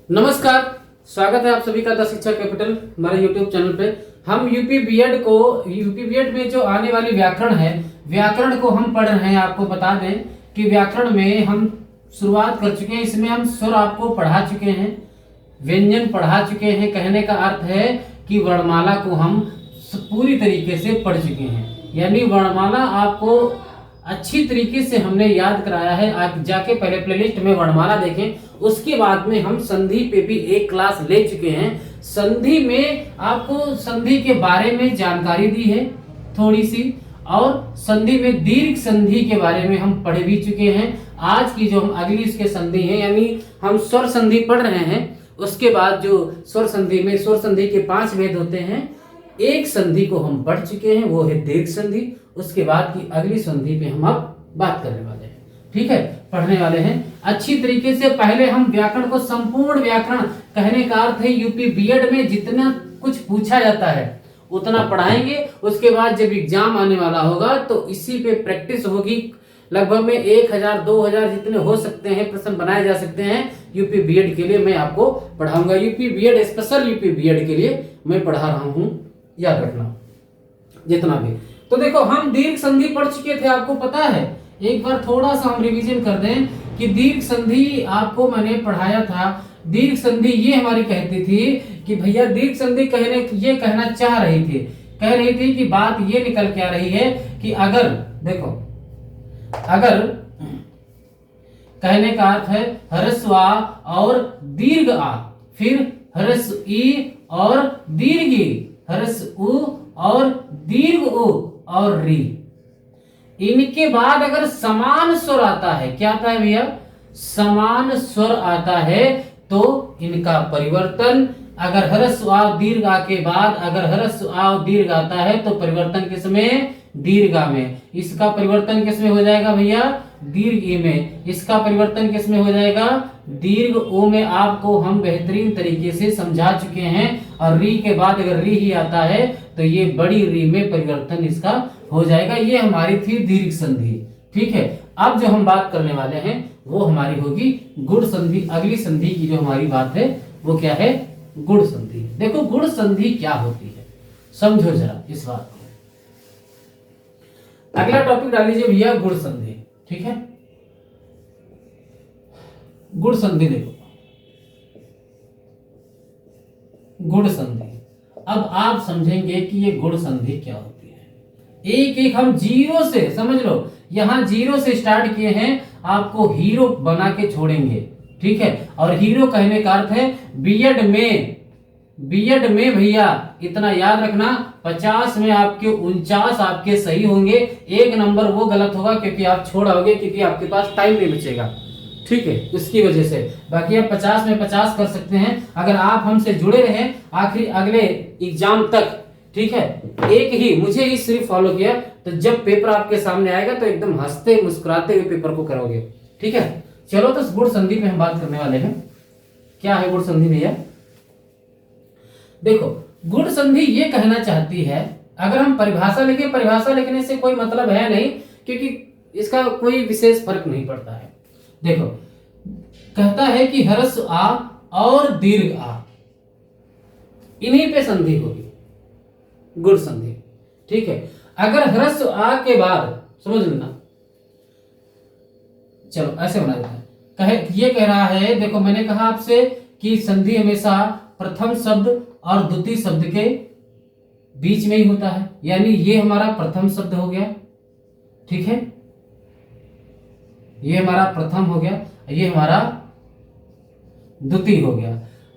नमस्कार, स्वागत है आप सभी का द शिक्षा कैपिटल हमारे यूट्यूब चैनल पे। हम यूपी बीएड में जो आने वाली व्याकरण है, व्याकरण को हम पढ़ रहे हैं। आपको बता दें कि व्याकरण में हम शुरुआत कर चुके हैं। इसमें हम स्वर आपको पढ़ा चुके हैं, व्यंजन पढ़ा चुके हैं। कहने का अर्थ है कि वर्णमाला को हम पूरी तरीके से पढ़ चुके हैं, यानी वर्णमाला आपको अच्छी तरीके से हमने याद कराया है। आप जाके पहले प्लेलिस्ट में वर्णमाला देखें, उसके बाद में हम संधि पे भी एक क्लास ले चुके हैं। संधि में आपको संधि के बारे में जानकारी दी है थोड़ी सी, और संधि में दीर्घ संधि के बारे में हम पढ़ भी चुके हैं। आज की जो हम अगली इसके संधि है, यानी हम स्वर संधि पढ़ रहे हैं। उसके बाद जो स्वर संधि में स्वर संधि के 5 भेद होते हैं, एक संधि को हम पढ़ चुके हैं, वो है दीर्घ संधि। उसके बाद की अगली संधि पे हम अब बात करने वाले हैं। ठीक है, पढ़ने वाले हैं अच्छी तरीके से। पहले हम व्याकरण को, संपूर्ण व्याकरण कहने का अर्थ है यूपी बीएड में जितना कुछ पूछा जाता है उतना पढ़ाएंगे। उसके बाद जब एग्जाम आने वाला होगा तो इसी पे प्रैक्टिस होगी। लगभग में 1000 2000 जितने हो सकते हैं प्रश्न बनाए जा सकते हैं यूपी बीएड के लिए मैं आपको पढ़ाऊंगा। UP BEd, special UP BEd के लिए मैं पढ़ा रहा हूं, याद रखना जितना भी। तो देखो, हम दीर्घ संधि पढ़ चुके थे, आपको पता है। एक बार थोड़ा सा हम रिवीजन कर दें कि दीर्घ संधि आपको मैंने पढ़ाया था। दीर्घ संधि ये हमारी कहती थी कि भैया दीर्घ संधि ये कहना चाह रही थी कि बात ये निकल के आ रही है कि अगर देखो, अगर कहने का अर्थ है ह्रस्व आ और दीर्घ आ, फिर ह्रस्व ई और दीर्घ ई, ह्रस्व उ और दीर्घ उ और री, इनके बाद अगर समान स्वर आता है, क्या आता है भैया, समान स्वर आता है, तो इनका परिवर्तन, अगर ह्रस्व आ दीर्घ आ के बाद अगर ह्रस्व आ दीर्घ आता है तो परिवर्तन किसमें, दीर्घ आ में। इसका परिवर्तन किसमें हो जाएगा भैया, दीर्घ ई में। इसका परिवर्तन किसमें हो जाएगा, दीर्घ ओ में। आपको हम बेहतरीन तरीके से समझा चुके हैं। और री के बाद अगर री ही आता है तो ये बड़ी री में परिवर्तन इसका हो जाएगा। ये हमारी थी दीर्घ संधि। ठीक है, अब जो हम बात करने वाले हैं वो हमारी होगी गुण संधि। अगली संधि की जो हमारी बात है वो क्या है, गुण संधि। देखो, गुण संधि क्या होती है, समझो जरा इस बात को। अगला टॉपिक डाल लीजिए भैया, गुण संधि। ठीक है, गुण संधि देखो, गुण संधि। अब आप समझेंगे कि ये गुण संधि क्या होती है। एक एक हम जीरो से, समझ लो, यहां जीरो से स्टार्ट किए हैं, आपको हीरो बना के छोड़ेंगे। ठीक है, और हीरो कहने का अर्थ है बीएड में भैया इतना याद रखना, 50 में आपके 49 आपके सही होंगे। एक नंबर वो गलत होगा क्योंकि आप छोड़ोगे, क्योंकि आपके पास टाइम नहीं बचेगा। ठीक है, उसकी वजह से। बाकी आप 50 में 50 कर सकते हैं अगर आप हमसे जुड़े रहे आखिरी अगले एग्जाम तक। ठीक है, एक ही मुझे ही सिर्फ फॉलो किया, तो जब पेपर आपके सामने आएगा तो एकदम हंसते मुस्कुराते हुए पेपर को करोगे। ठीक है, चलो तो गुण संधि पे हम बात करने वाले हैं। क्या है गुण संधि भैया, देखो, गुण संधि ये कहना चाहती है, अगर हम परिभाषा लिखें, परिभाषा लिखने से कोई मतलब है नहीं, क्योंकि इसका कोई विशेष फर्क नहीं पड़ता है। देखो, कहता है कि ह्रस्व आ और दीर्घ आ, इन्हीं पे संधि होगी, गुण संधि। ठीक है, अगर ह्रस्व आ के बाद, समझ लेना, चलो ऐसे बना देते हैं। ये कह रहा है, देखो मैंने कहा आपसे कि संधि हमेशा प्रथम शब्द और द्वितीय शब्द के बीच में ही होता है, यानी ये हमारा प्रथम शब्द हो गया। ठीक है, ये हमारा प्रथम हो गया, ये हमारा द्वितीय हो गया।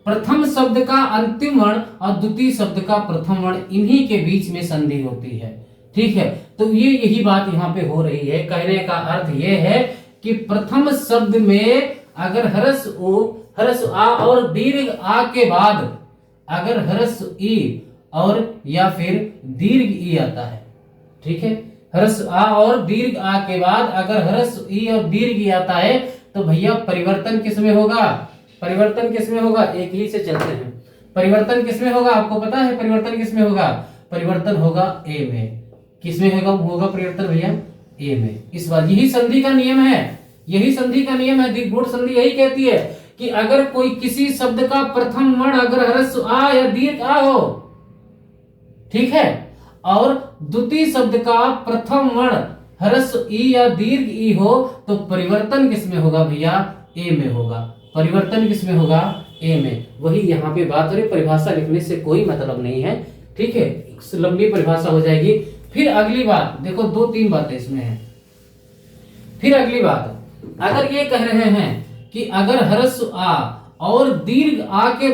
प्रथम शब्द का अंतिम वर्ण और द्वितीय शब्द का प्रथम वर्ण, इन्हीं के बीच में संधि होती है। ठीक है, तो ये यही बात यहाँ पे हो रही है। कहने का अर्थ ये है कि प्रथम शब्द में अगर ह्रस्व आ और दीर्घ आ के बाद अगर ह्रस्व ई और या फिर दीर्घ ई आता है। ठीक है, ह्रस्व आ और दीर्घ आ के बाद अगर ह्रस्व ई और दीर्घ ई आता है तो भैया परिवर्तन किसमें होगा, परिवर्तन किसमें होगा, एक ही से चलते हैं। परिवर्तन किसमें होगा, आपको पता है परिवर्तन किसमें होगा, परिवर्तन होगा ए में। किसमें होगा परिवर्तन भैया, ए में। इस बात, यही संधि का नियम है, यही संधि का नियम है। गुण संधि यही कहती है कि अगर कोई किसी शब्द का प्रथम वर्ण अगर ह्रस्व आ या दीर्घ आ हो, ठीक है, और द्वितीय शब्द का प्रथम वर्ण ह्रस्व ई या दीर्घ ई हो, तो परिवर्तन किसमें होगा भैया? ए में होगा। परिवर्तन किसमें होगा? ए में। वही यहाँ पे बात हो रही, परिभाषा लिखने से कोई मतलब नहीं है, ठीक है, लंबी परिभाषा हो जाएगी। फिर अगली बात देखो, 2-3 बातें इसमें है। फिर अगली बात, अगर ये कह रहे हैं कि अगर ह्रस्व आ और दीर्घ आ के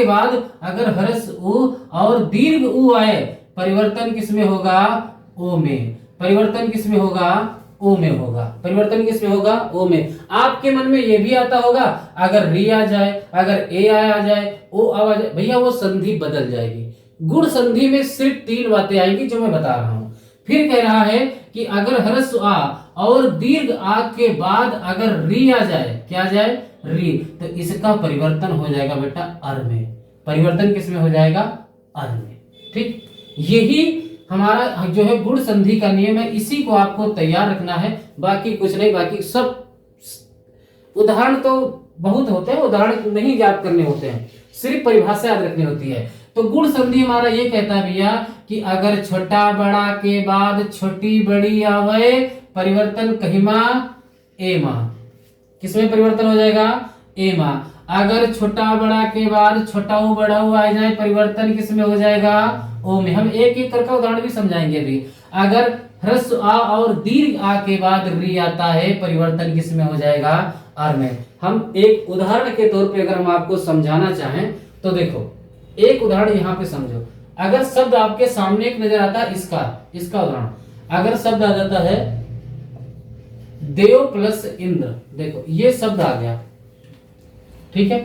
बाद अगर ह्रस्व उ और दीर्घ उ आए, परिवर्तन किसमें होगा? ओ में। परिवर्तन किसमें होगा? ओ में होगा। परिवर्तन किसमें होगा? ओ में। आपके मन में यह भी आता होगा, अगर री आ जाए, अगर ए आ जाए, ओ आ जाए, भैया वो संधि बदल जाएगी। गुण संधि में सिर्फ 3 बातें आएंगी जो मैं बता रहा हूं। फिर कह रहा है कि अगर ह्रस्व आ और दीर्घ आ के बाद अगर री आ जाए, क्या आ जाए? री, तो इसका परिवर्तन हो जाएगा बेटा अर में। परिवर्तन किसमें हो जाएगा? अर में। ठीक, यही हमारा जो है गुण संधि का नियम है, इसी को आपको तैयार रखना है, बाकी कुछ नहीं। बाकी सब उदाहरण तो बहुत होते हैं, उदाहरण नहीं याद करने होते हैं, सिर्फ परिभाषा याद रखनी होती है। तो गुण संधि हमारा ये कहता है भैया कि अगर छोटा बड़ा के बाद छोटी बड़ी आवे, परिवर्तन कहिमा? ए मा। किसमें परिवर्तन हो जाएगा? ए मा। अगर छोटा बड़ा के बाद छोटा बड़ा आ जाए, परिवर्तन किसमें हो जाएगा? ओ में। हम एक एक करके उदाहरण भी समझाएंगे अभी। अगर ह्रस्व आ और दीर्घ आ के बाद री आता है, परिवर्तन किसमें हो जाएगा? अर में। हम एक उदाहरण के तौर पे अगर हम आपको समझाना चाहें तो देखो, एक उदाहरण यहाँ पे समझो। अगर शब्द आपके सामने एक नजर आता है, इसका उदाहरण, अगर शब्द आ जाता है देव प्लस इंद्र, देखो ये शब्द आ गया, ठीक है,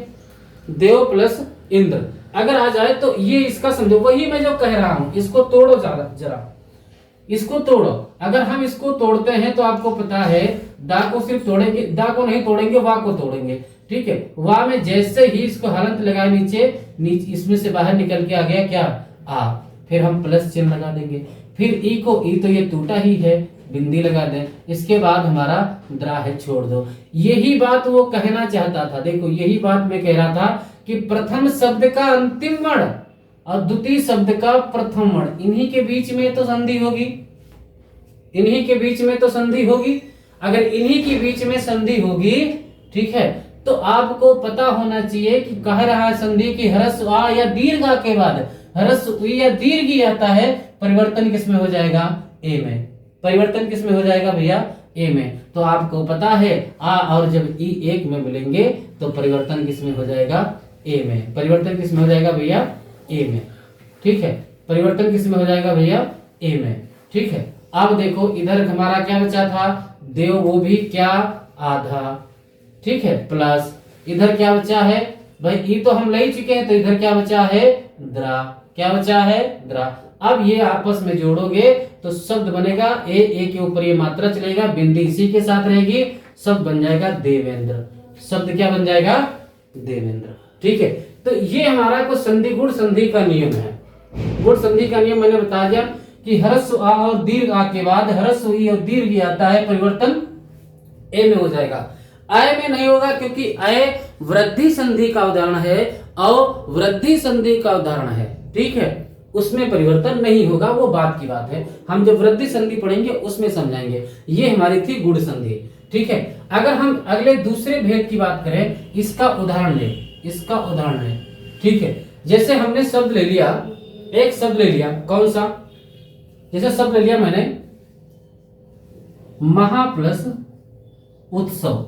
देव प्लस इंद्र अगर आ जाए तो ये इसका समझो, वही मैं जो कह रहा हूं, इसको तोड़ो जरा, इसको तोड़ो। अगर हम इसको तोड़ते हैं तो आपको पता है दा को सिर्फ तोड़ेंगे, दा को नहीं तोड़ेंगे, वा को तोड़ेंगे, ठीक है। वा में जैसे ही इसको हलंत लगाए नीचे, इसमें से बाहर निकल के आ गया क्या? आ। फिर हम प्लस चिन्ह लगा देंगे। फिर ई को, ई तो ये टूटा ही है, बिंदी लगा दें। इसके बाद हमारा द्रा है, छोड़ दो। यही बात वो कहना चाहता था। देखो यही बात मैं कह रहा था कि प्रथम शब्द का अंतिम वर्ण और द्वितीय शब्द का प्रथम वर्ण, इन्हीं के बीच में तो संधि होगी, इन्हीं के बीच में तो संधि होगी। अगर इन्हीं के बीच में संधि होगी, ठीक है, तो आपको पता होना चाहिए कि कह रहा है संधि की ह्रस्व आ या दीर्घ आ के बाद ह्रस्व या दीर्घ ही आता है, परिवर्तन किसमें हो जाएगा? ए में। परिवर्तन किसमें हो जाएगा भैया? ए में। तो आपको पता है आ और जब ई एक में मिलेंगे तो परिवर्तन किसमें हो जाएगा? ए में। परिवर्तन किसमें हो जाएगा भैया? ए में, ठीक है। परिवर्तन किसमें हो जाएगा भैया? ए में, ठीक है। अब देखो इधर हमारा क्या बचा था? देव, वो भी क्या? आधा, ठीक है, प्लस इधर क्या बचा है भाई? ई तो हम ले चुके हैं, तो इधर क्या बचा है? द्रा। क्या बचा है? द्रा। अब ये आपस में जोड़ोगे तो शब्द बनेगा ए के ऊपर ये मात्रा चलेगा, बिंदी इसी के साथ रहेगी, शब्द बन जाएगा देवेंद्र। शब्द क्या बन जाएगा? देवेंद्र, ठीक है। तो ये हमारा कुछ संधि, गुण संधि का नियम है। गुण संधि का नियम मैंने बता दिया कि ह्रस्व आ और दीर्घ आ के बाद ह्रस्व ई और दीर्घ ई आता है, परिवर्तन ए में हो जाएगा। अय में नहीं होगा, क्योंकि अय वृद्धि संधि का उदाहरण है और वृद्धि संधि का उदाहरण है, ठीक है, उसमें परिवर्तन नहीं होगा, वो बात की बात है। हम जब वृद्धि संधि पढ़ेंगे उसमें समझाएंगे। ये हमारी थी गुण संधि, ठीक है। अगर हम अगले दूसरे भेद की बात करें, इसका उदाहरण ले, इसका उदाहरण ले, ठीक है। जैसे हमने शब्द ले लिया, एक शब्द ले लिया, कौन सा? जैसे शब्द ले लिया मैंने महा प्लस उत्सव,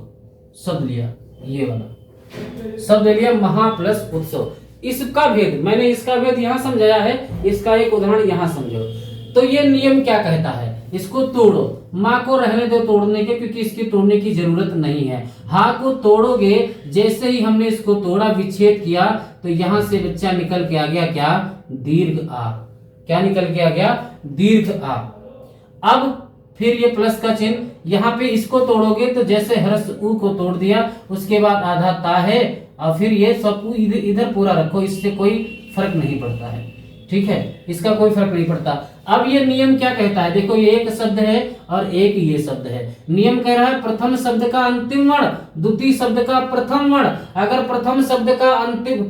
शब्द लिया, ये वाला शब्द ले लिया, महा प्लस उत्सव। इसका भेद, मैंने इसका भेद यहां समझाया है, इसका एक उदाहरण यहां समझो। तो ये नियम क्या कहता है? इसको तोड़ो, माँ को रहने दो तोड़ने के, क्योंकि इसकी तोड़ने की जरूरत नहीं है। हा को तोड़ोगे, जैसे ही हमने इसको तोड़ा, विच्छेद किया, तो यहां से बच्चा निकल के आ गया क्या? दीर्घ आ। क्या निकल के आ गया? दीर्घ आ। अब फिर ये प्लस का चिन्ह, यहाँ पे इसको तोड़ोगे तो जैसे ह्रस्व उ को तोड़ दिया, उसके बाद आधा ता है, और फिर ये सब इधर पूरा रखो, इससे कोई फर्क नहीं पड़ता है, ठीक है, इसका कोई फर्क नहीं पड़ता। अब ये नियम क्या कहता है, देखो ये एक शब्द है और एक ये शब्द है। नियम कह रहा है प्रथम शब्द का अंतिम वर्ण द्वितीय शब्द का प्रथम वर्ण, अगर प्रथम शब्द का अंतिम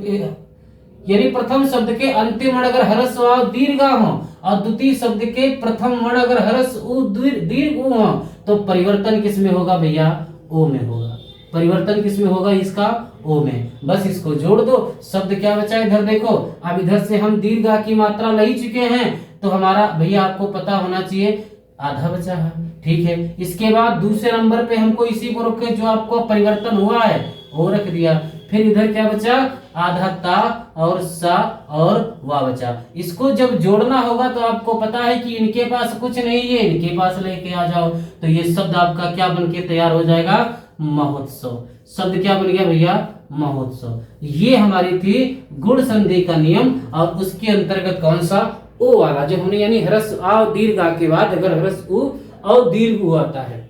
यानी प्रथम शब्द के अंतिम वर्ण अगर ह्रस्व व दीर्घ हो और द्वितीय शब्द के प्रथम वर्ण अगर ह्रस्व उ दीर्घ उ हो तो परिवर्तन किस में होगा भैया, ओ में होगा। परिवर्तन किस में होगा इसका, ओ में। बस इसको जोड़ दो, शब्द क्या बचा इधर देखो। अब इधर से हम दीर्घ की मात्रा ले ही चुके हैं तो हमारा भैया आपको पता होना चाहिए आधा बचा है, ठीक है। इसके बाद दूसरे नंबर पे हमको इसी को रख के जो आपको परिवर्तन हुआ है वो रख दिया। फिर इधर क्या बचा, आधा ता और सा और वा बचा। इसको जब जोड़ना होगा तो आपको पता है कि इनके पास कुछ नहीं है, इनके पास लेके आ जाओ तो ये शब्द आपका क्या बनके तैयार हो जाएगा, महोत्सव। शब्द क्या बन गया भैया, महोत्सव। ये हमारी थी गुण संधि का नियम और उसके अंतर्गत कौन सा, ओ वाला जो हमने यानी ह्रस्व आ दीर्घ आ के बाद अगर ह्रस्व उ और दीर्घ उ आता है।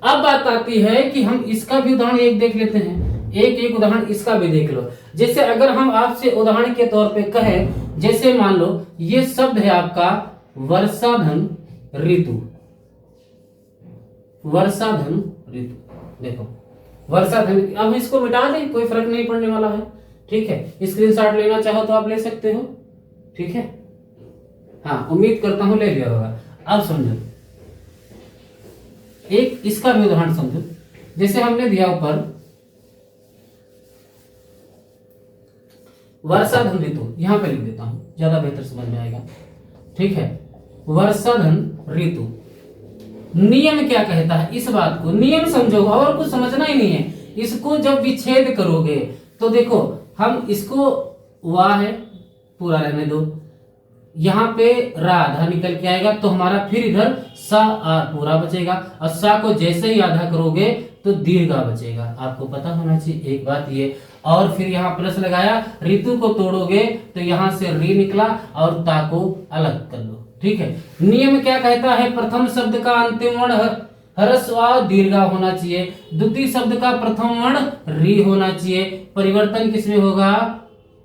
अब बात आती है कि हम इसका भी उदाहरण एक देख लेते हैं, एक उदाहरण इसका भी देख लो। जैसे अगर हम आपसे उदाहरण के तौर पे कहें, जैसे मान लो ये शब्द है आपका वर्षाधन ऋतु, वर्षाधन ऋतु। देखो वर्षाधन, अब इसको मिटा दें कोई फर्क नहीं पड़ने वाला है, ठीक है। स्क्रीनशॉट लेना चाहो तो आप ले सकते हो, ठीक है। हाँ उम्मीद करता हूं ले लिया होगा। अब समझो एक इसका भी उदाहरण समझो। जैसे हमने दिया ऊपर वर्षाधन ऋतु, यहां पे लिख देता हूं ज्यादा बेहतर समझ में आएगा, ठीक है। वर्षाधन ऋतु, नियम क्या कहता है इस बात को, नियम समझो और कुछ समझना ही नहीं है। इसको जब विच्छेद करोगे तो देखो हम इसको वाह है पूरा रहने दो, यहाँ पे रा आधा निकल के आएगा तो हमारा फिर इधर सा आ पूरा बचेगा और सा को जैसे ही आधा करोगे तो दीर्घा बचेगा। आपको पता होना चाहिए एक बात ये। और फिर यहाँ प्लस लगाया, ऋतु को तोड़ोगे तो यहाँ से री निकला और ता को अलग कर लो, ठीक है। नियम क्या कहता है, प्रथम शब्द का अंतिम वर्ण ह्रस्व व दीर्घा होना चाहिए, द्वितीय शब्द का प्रथम वर्ण री होना चाहिए। परिवर्तन किसमें होगा,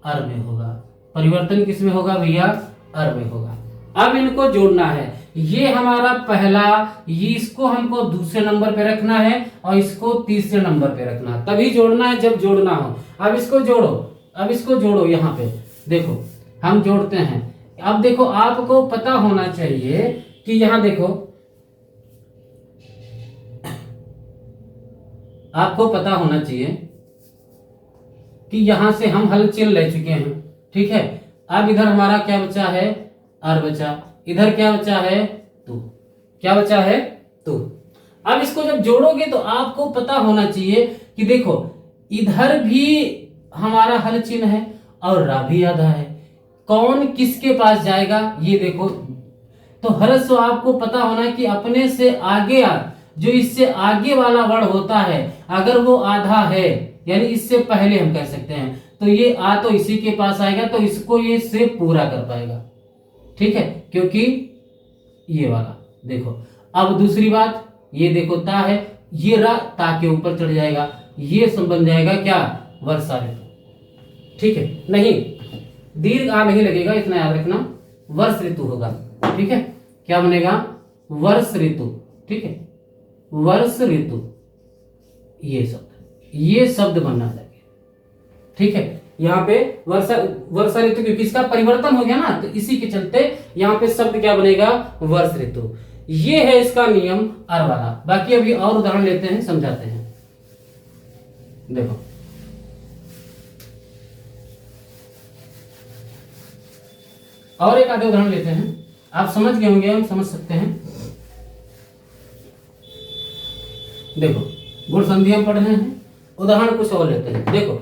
अर में होगा। परिवर्तन किसमें होगा भैया, अर में होगा। अब इनको जोड़ना है, ये हमारा पहला, ये इसको हमको दूसरे नंबर पे रखना है और इसको तीसरे नंबर पे रखना है, तभी जोड़ना है जब जोड़ना हो। अब इसको जोड़ो, अब इसको जोड़ो, यहाँ पे देखो हम जोड़ते हैं। अब देखो आपको पता होना चाहिए कि यहाँ देखो, आपको पता होना चाहिए कि यहां से हम हल चिन्ह ले चुके हैं, ठीक है। अब इधर हमारा क्या बचा है, अर बचा, इधर क्या बचा है, तू, क्या बचा है, तू। अब इसको जब जोड़ोगे तो आपको पता होना चाहिए कि देखो इधर भी हमारा हल चिन्ह है और रा भी आधा है, कौन किसके पास जाएगा ये देखो। तो ह्रस्व आपको पता होना कि अपने से आगे जो इससे आगे वाला वर्ण होता है अगर वो आधा है यानी इससे पहले हम कह सकते हैं तो ये आ तो इसी के पास आएगा तो इसको ये से पूरा कर पाएगा, ठीक है, क्योंकि ये वाला देखो। अब दूसरी बात ये देखो ता है, ये रा ता के ऊपर चढ़ जाएगा, ये बन जाएगा क्या, वर्षा ऋतु, ठीक है। नहीं दीर्घ आ नहीं लगेगा, इतना याद रखना, वर्ष ऋतु होगा, ठीक है। क्या बनेगा, वर्ष ऋतु, ठीक है, वर्ष ऋतु। ये शब्द बनना चाहिए, ठीक है। यहाँ पे वर्षा ऋतु क्योंकि इसका परिवर्तन हो गया ना तो इसी के चलते यहाँ पे शब्द क्या बनेगा, वर्ष ऋतु। ये है इसका नियम अर वाला। बाकी अभी और उदाहरण लेते हैं, समझाते हैं। देखो और एक आधे उदाहरण लेते हैं, आप समझ गए होंगे, हम समझ सकते हैं। देखो गुण संधि हम पढ़ रहे हैं, उदाहरण कुछ और लेते हैं। देखो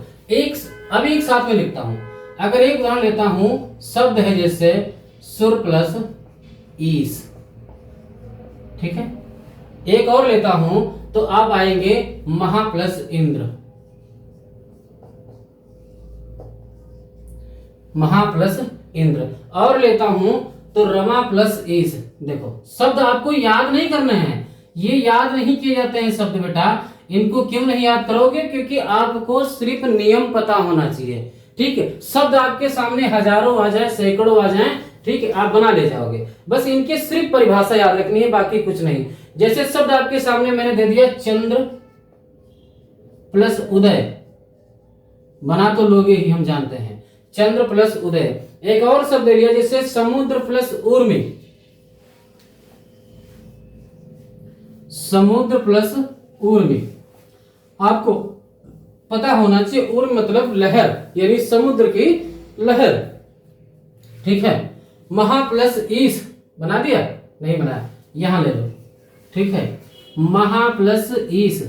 अभी एक साथ में लिखता हूं। अगर एक उदाहरण लेता हूं, शब्द है जैसे सुर प्लस ईस, ठीक है। एक और लेता हूं तो आप आएंगे महा प्लस इंद्र, महा प्लस इंद्र। और लेता हूं तो रमा प्लस ईस। देखो शब्द आपको याद नहीं करने हैं, ये याद नहीं किए जाते हैं शब्द बेटा। इनको क्यों नहीं याद करोगे, क्योंकि आपको सिर्फ नियम पता होना चाहिए, ठीक है, शब्द आपके सामने हजारों आ जाए, सैकड़ों आ जाए, ठीक है, आप बना ले जाओगे। बस इनके सिर्फ परिभाषा याद रखनी है, बाकी कुछ नहीं। जैसे शब्द आपके सामने मैंने दे दिया चंद्र प्लस उदय, बना तो लोगे ही, हम जानते हैं, चंद्र प्लस उदय। एक और शब्द दे लिया जैसे समुद्र प्लस उर्मी, समुद्र प्लस उर्मी। आपको पता होना चाहिए उर्म मतलब लहर, यानी समुद्र की लहर, ठीक है। महा प्लस ईस बना दिया, नहीं बनाया, यहां ले लो, ठीक है, महा प्लस ईस।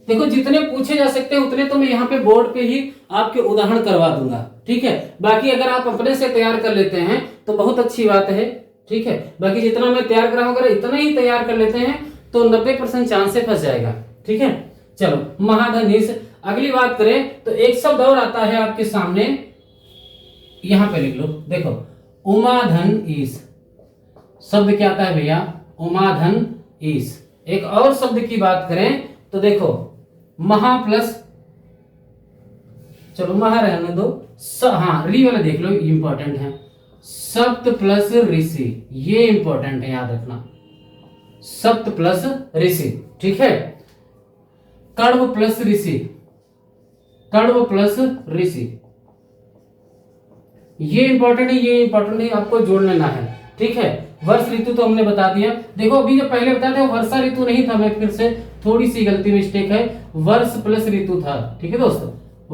देखो जितने पूछे जा सकते हैं उतने तो मैं यहाँ पे बोर्ड पे ही आपके उदाहरण करवा दूंगा, ठीक है। बाकी अगर आप अपने से तैयार कर लेते हैं तो बहुत अच्छी बात है, ठीक है। बाकी जितना मैं तैयार कराऊंगा इतना ही तैयार कर लेते हैं तो 90% चांस से फंस जाएगा, ठीक है। चलो महाधनीश। अगली बात करें तो एक शब्द और आता है आपके सामने, यहां पे लिख लो, देखो उमाधन ईस। शब्द क्या आता है भैया? उमाधन ईस। एक और शब्द की बात करें तो देखो महा प्लस, चलो महा रहने दो, हाँ री वाला देख लो, इंपॉर्टेंट है। सप्त प्लस ऋषि, ये इंपॉर्टेंट है, याद रखना, सप्त प्लस ऋषि, ठीक है। कण्व प्लस ऋषि, कण्व प्लस ऋषि, ये इंपॉर्टेंट है, ये इंपॉर्टेंट है, आपको जोड़ लेना है, ठीक है। वर्ष ऋतु तो हमने बता दिया। देखो अभी जो पहले बताया था वर्षा ऋतु नहीं था, मैं फिर से थोड़ी सी गलती मिस्टेक है, वर्ष प्लस ऋतु था, ठीक है दोस्तों,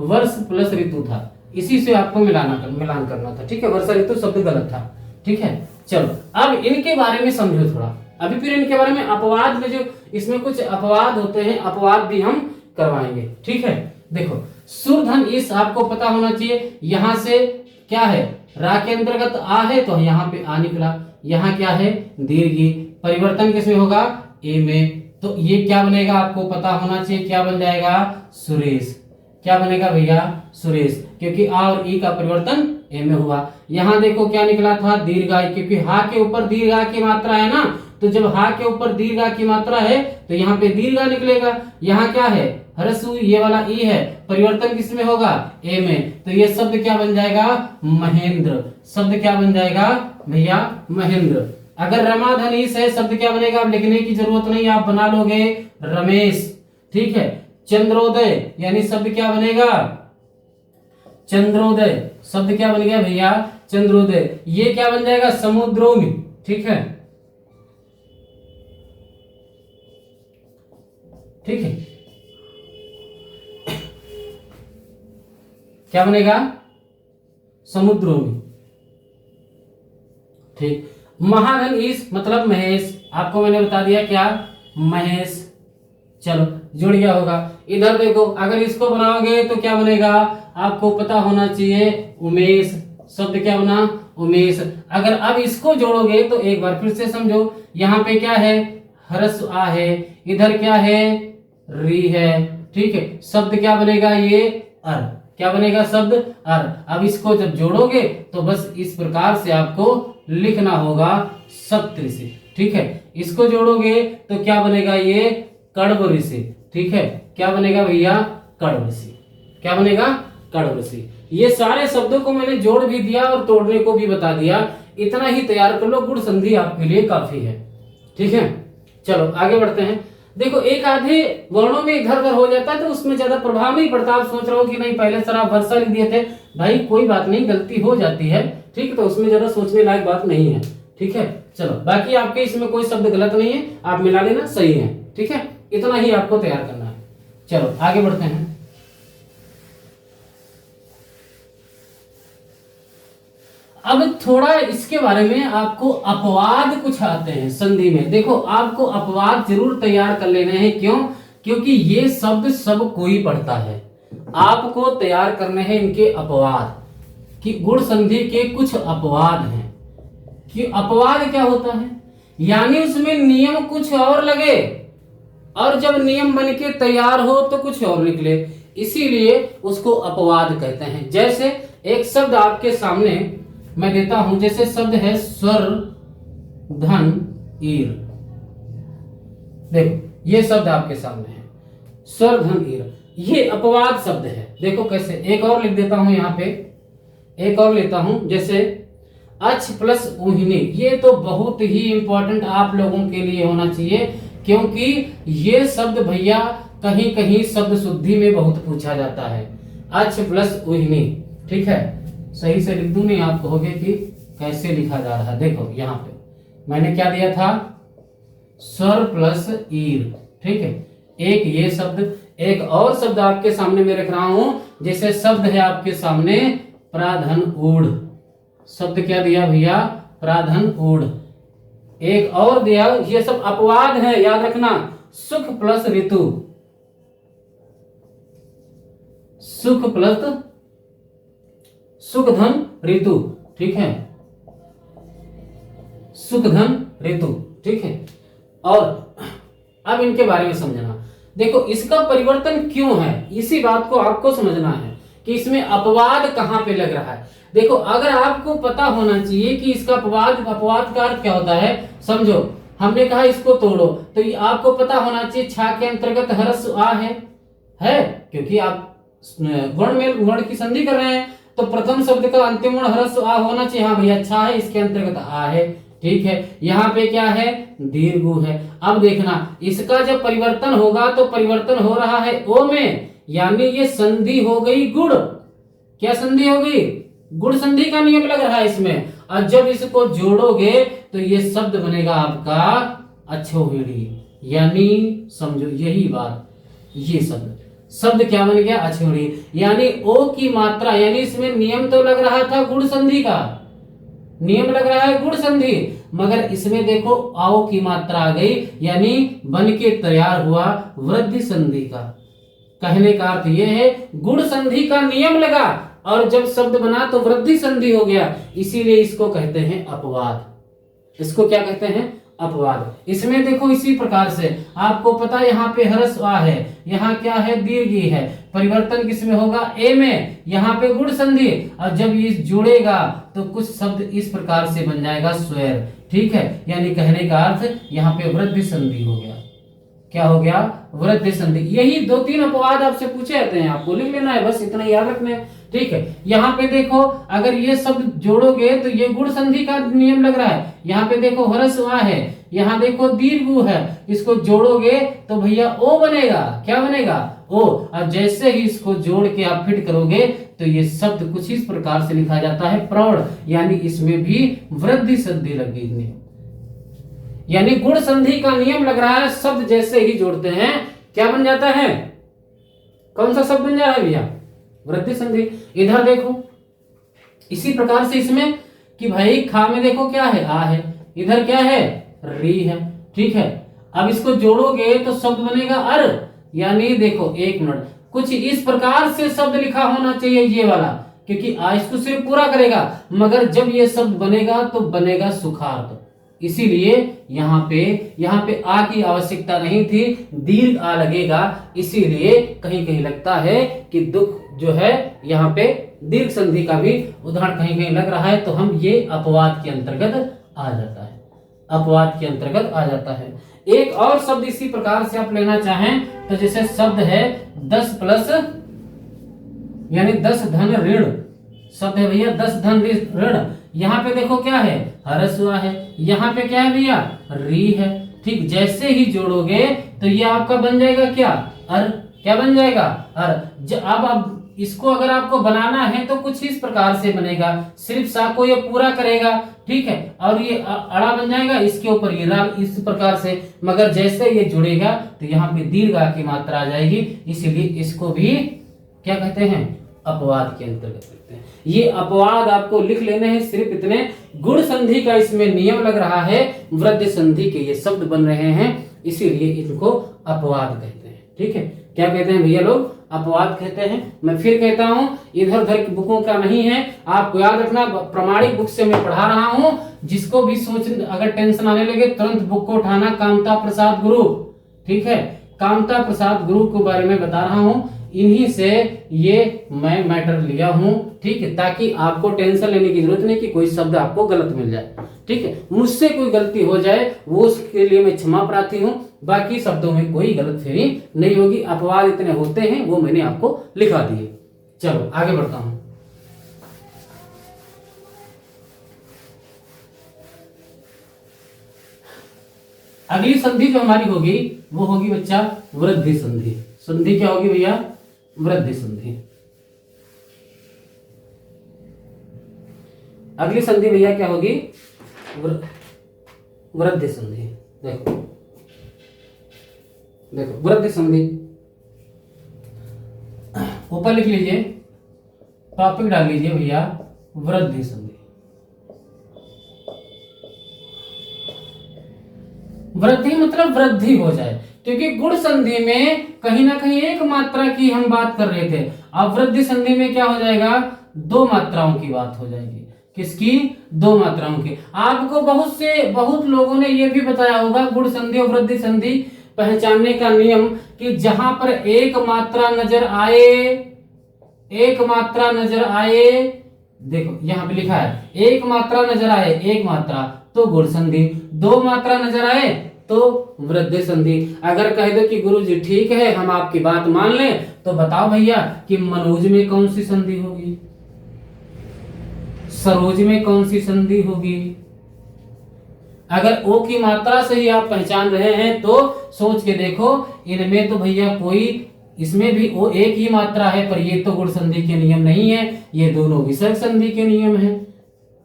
वर्ष प्लस ऋतु था, इसी से आपको मिलान करना था, ठीक है। वर्षा ऋतु शब्द गलत था, ठीक है। चलो अब इनके बारे में समझो थोड़ा, अभी फिर इनके बारे में अपवाद में जो इसमें कुछ अपवाद होते हैं, अपवाद भी हम करवाएंगे, ठीक है। देखो सुरधन इस आपको पता होना चाहिए, यहां से क्या है, रा के अंतर्गत आ है तो यहाँ पे आ निकला, यहाँ क्या है दीर्घी, परिवर्तन किसमें होगा? ए में, तो ये क्या बनेगा आपको पता होना चाहिए, क्या बन जाएगा? सुरेश। क्या बनेगा भैया? सुरेश, क्योंकि आ और ई का परिवर्तन ए में हुआ। यहाँ देखो क्या निकला था? दीर्घा, क्योंकि हा के ऊपर दीर्घा की मात्रा है ना, तो जब हा के ऊपर दीर्घा की मात्रा है तो यहाँ पे दीर्घा निकलेगा। यहाँ क्या है? ह्रस्व, ये वाला ई है, परिवर्तन किसमें होगा? ए में, तो ये शब्द क्या बन जाएगा? महेंद्र। शब्द क्या बन जाएगा भैया? महेंद्र। अगर रमाधनीश है, शब्द क्या बनेगा? अब लिखने की जरूरत नहीं, आप बना लोगे रमेश, ठीक है। चंद्रोदय, यानी शब्द क्या बनेगा? चंद्रोदय। शब्द क्या बन गया भैया? चंद्रोदय। ये क्या बन जाएगा? समुद्रोमी, ठीक है, ठीक है। क्या बनेगा? समुद्रोमी, ठीक। महाधन ईश मतलब महेश, आपको मैंने बता दिया क्या? महेश। चलो जुड़ गया होगा। इधर देखो, अगर इसको बनाओगे तो क्या बनेगा? आपको पता होना चाहिए उमेश। शब्द क्या बना? उमेश। अगर अब इसको जोड़ोगे तो एक बार फिर से समझो, यहाँ पे क्या है? ह्रस्व आ है, इधर क्या है? री है, ठीक है। शब्द क्या बनेगा? ये अर। क्या बनेगा? शब्द अर। अब इसको जब जोड़ोगे तो बस इस प्रकार से आपको लिखना होगा सप्तऋषि, ठीक है। इसको जोड़ोगे तो क्या बनेगा? ये कण्व ऋषि, ठीक है। क्या बनेगा भैया? कण्व ऋषि। क्या बनेगा? कण्व ऋषि। ये सारे शब्दों को मैंने जोड़ भी दिया और तोड़ने को भी बता दिया, इतना ही तैयार कर लो, गुण संधि आपके लिए काफी है, ठीक है। चलो आगे बढ़ते हैं। देखो एक आधे वर्णों में इधर उधर हो जाता है तो उसमें ज्यादा प्रभाव नहीं पड़ता। आप सोच रहे हो कि नहीं पहले सर आप वर्षा लिख दिए थे, भाई कोई बात नहीं, गलती हो जाती है, ठीक है, तो उसमें ज्यादा सोचने लायक बात नहीं है, ठीक है। चलो बाकी आपके इसमें कोई शब्द गलत नहीं है, आप मिला लेना, सही है, ठीक है। इतना ही आपको तैयार करना है। चलो आगे बढ़ते हैं। अब थोड़ा इसके बारे में आपको अपवाद कुछ आते हैं संधि में। देखो आपको अपवाद जरूर तैयार कर लेने हैं, क्यों? क्योंकि ये शब्द सब कोई पढ़ता है, आपको तैयार करने हैं इनके अपवाद, कि गुण संधि के कुछ अपवाद हैं। कि अपवाद क्या होता है? यानी उसमें नियम कुछ और लगे और जब नियम बन के तैयार हो तो कुछ और निकले, इसीलिए उसको अपवाद कहते हैं। जैसे एक शब्द आपके सामने मैं देता हूं, जैसे शब्द है स्वर धन ईर। देखो ये शब्द आपके सामने है, स्वर धन ईर। ये अपवाद शब्द है। देखो कैसे, एक और लिख देता हूं यहाँ पे, एक और लेता हूं, जैसे अच प्लस ऊहिनी। ये तो बहुत ही इंपॉर्टेंट आप लोगों के लिए होना चाहिए, क्योंकि ये शब्द भैया कहीं कहीं शब्द शुद्धि में बहुत पूछा जाता है। अच प्लस ऊहिनी, ठीक है, सही से लिख दूं नहीं, आप कहोगे कि कैसे लिखा जा रहा है। देखो यहाँ पे मैंने क्या दिया था, स्वर प्लस ईर, ठीक है। एक ये शब्द, एक और शब्द आपके सामने मैं रख रहा हूं, जैसे शब्द है आपके सामने प्राधन ऊढ़। शब्द क्या दिया भैया, प्राधन ऊढ़। एक और दिया, ये सब अपवाद है, याद रखना, सुख प्लस ऋतु, सुख प्लस सुख धन ऋतु, ठीक है, सुख धन ऋतु, ठीक है। और अब इनके बारे में समझना। देखो इसका परिवर्तन क्यों है, इसी बात को आपको समझना है कि इसमें अपवाद कहां पे लग रहा है। देखो अगर आपको पता होना चाहिए कि इसका अपवाद का अर्थ क्या होता है, समझो हमने कहा इसको तोड़ो, तो ये आपको पता होना चाहिए छा के अंतर्गत हरस आ है, क्योंकि आप वर्ण में वर्ण की संधि कर रहे हैं, तो प्रथम शब्द का अंतिम वर्ण हरस आ होना चाहिए। हाँ भैया छा है, इसके अंतर्गत आ है, ठीक है। यहाँ पे क्या है, दीर्घ है। अब देखना इसका जब परिवर्तन होगा तो परिवर्तन हो रहा है ओ में, यानी ये संधि हो गई गुण। क्या संधि हो गई, गुण संधि का नियम लग रहा है इसमें। और जब इसको जोड़ोगे तो ये शब्द बनेगा आपका अछोहिड़ी, यानी समझो यही बात, ये शब्द क्या बन गया, अछोहिड़ी, यानी ओ की मात्रा, यानी इसमें नियम तो लग रहा था गुण संधि का, नियम लग रहा है गुण संधि, मगर इसमें देखो आओ की मात्रा आ गई, यानी बन के तैयार हुआ वृद्धि संधि का। कहने का अर्थ यह है गुण संधि का नियम लगा और जब शब्द बना तो वृद्धि संधि हो गया, इसीलिए इसको कहते हैं अपवाद। इसको क्या कहते हैं, अपवाद। इसमें देखो इसी प्रकार से आपको पता है यहाँ पे हरस आ है, यहाँ क्या है, दीर्घ है, परिवर्तन किसमें होगा, ए में, यहाँ पे गुण संधि, और जब ये जुड़ेगा तो कुछ शब्द इस प्रकार से बन जाएगा स्वर, ठीक है। यानी कहने का अर्थ यहाँ पे वृद्धि संधि हो गया। क्या हो गया, वृद्धि संधि। यही 2-3 अपवाद आपसे पूछे जाते हैं, आपको लिख लेना है, बस इतना याद रखना है, ठीक है। यहाँ पे देखो अगर ये शब्द जोड़ोगे तो ये गुण संधि का नियम लग रहा है। यहाँ पे देखो हरस आ है, यहाँ देखो दीर्घ है, इसको जोड़ोगे तो भैया ओ बनेगा। क्या बनेगा, ओ। और जैसे ही इसको जोड़ के आप फिट करोगे तो ये शब्द कुछ इस प्रकार से लिखा जाता है प्रौढ़, यानी इसमें भी वृद्धि संधि लग गई, यानी गुण संधि का नियम लग रहा है। शब्द जैसे ही जोड़ते हैं क्या बन जाता है, कौन सा शब्द बन जा रहा है भैया, वृद्धि संधि। इधर देखो इसी प्रकार से इसमें कि भाई खा में देखो क्या है, आ है, इधर क्या है, री है, ठीक है। अब इसको जोड़ोगे तो शब्द बनेगा अर, यानी देखो एक मिनट, कुछ इस प्रकार से शब्द लिखा होना चाहिए ये वाला, क्योंकि आ इसको सिर्फ पूरा करेगा, मगर जब ये शब्द बनेगा तो बनेगा सुखार्थ, इसीलिए यहाँ पे आ की आवश्यकता नहीं थी, दीर्घ आ लगेगा, इसीलिए कहीं कहीं लगता है कि दुख जो है यहाँ पे दीर्घ संधि का भी उदाहरण कहीं कहीं लग रहा है, तो हम ये अपवाद के अंतर्गत आ जाता है, अपवाद के अंतर्गत आ जाता है। एक और शब्द इसी प्रकार से आप लेना चाहें तो जैसे शब्द है 10 प्लस यानी 10 धन ऋण, शब्द है भैया 10 धन ऋण। यहाँ पे देखो क्या है, हरसुआ है, यहाँ पे क्या है भैया, री है, ठीक। जैसे ही जोड़ोगे तो ये आपका बन जाएगा क्या, अर। क्या बन जाएगा, अर। अब इसको अगर आपको बनाना है तो कुछ इस प्रकार से बनेगा, सिर्फ सा को ये पूरा करेगा, ठीक है, और ये अड़ा बन जाएगा, इसके ऊपर ये रा, इस प्रकार से। मगर जैसे ये जुड़ेगा तो यहाँ पे दीर्घ आ की मात्रा आ जाएगी, इसीलिए इसको भी क्या कहते हैं, अपवाद के अंतर्गत लिखते हैं। ये अपवाद आपको लिख लेने हैं, सिर्फ इतने। गुण संधि का इसमें नियम लग रहा है, वृद्धि संधि के ये शब्द बन रहे हैं, इसीलिए इनको अपवाद कहते हैं, ठीक है। क्या कहते हैं भैया लोग, अपवाद कहते हैं। मैं फिर कहता हूं, इधर उधर की बुकों का नहीं है, आपको याद रखना, प्रमाणिक बुक से मैं पढ़ा रहा हूं। जिसको भी अगर टेंशन आने लगे तुरंत बुक को उठाना, कामता प्रसाद गुरु, ठीक है, कामता प्रसाद गुरु के बारे में बता रहा हूं। इन्हीं से ये मैं मैटर लिया हूं, ठीक है, ताकि आपको टेंशन लेने की जरूरत नहीं कि कोई शब्द आपको गलत मिल जाए, ठीक है। मुझसे कोई गलती हो जाए वो उसके लिए मैं क्षमा प्रार्थी हूं, बाकी शब्दों में कोई गलतफहमी नहीं होगी। अपवाद इतने होते हैं वो मैंने आपको लिखा दिए। चलो आगे बढ़ता हूं। अगली संधि जो हमारी होगी वो होगी बच्चा वृद्धि संधि। संधि क्या होगी भैया? वृद्धि संधि। अगली संधि भैया क्या होगी? वृद्धि संधि। देखो देखो वृद्धि संधि ऊपर लिख लीजिए, टॉपिक डाल लीजिए भैया वृद्धि संधि। वृद्धि मतलब वृद्धि हो जाए, क्योंकि गुण संधि में कहीं ना कहीं एक मात्रा की हम बात कर रहे थे। अब वृद्धि संधि में क्या हो जाएगा? दो मात्राओं की बात हो जाएगी। किसकी? दो मात्राओं की। आपको बहुत लोगों ने यह भी बताया होगा गुण संधि और वृद्धि संधि पहचानने का नियम, कि जहां पर एक मात्रा नजर आए, एक मात्रा नजर आए, देखो यहां पे लिखा है एक मात्रा नजर आए, एक मात्रा तो गुण संधि, दो मात्रा नजर आए तो वृद्धि संधि। अगर कह दो कि गुरुजी ठीक है हम आपकी बात मान लें, तो बताओ भैया कि मनोज में कौन सी संधि होगी, सरोज में कौन सी संधि होगी? अगर ओ की मात्रा से ही आप पहचान रहे हैं तो सोच के देखो, इनमें तो भैया कोई, इसमें भी वो एक ही मात्रा है, पर ये तो गुण संधि के नियम नहीं है, ये दोनों विसर्ग संधि के नियम हैं।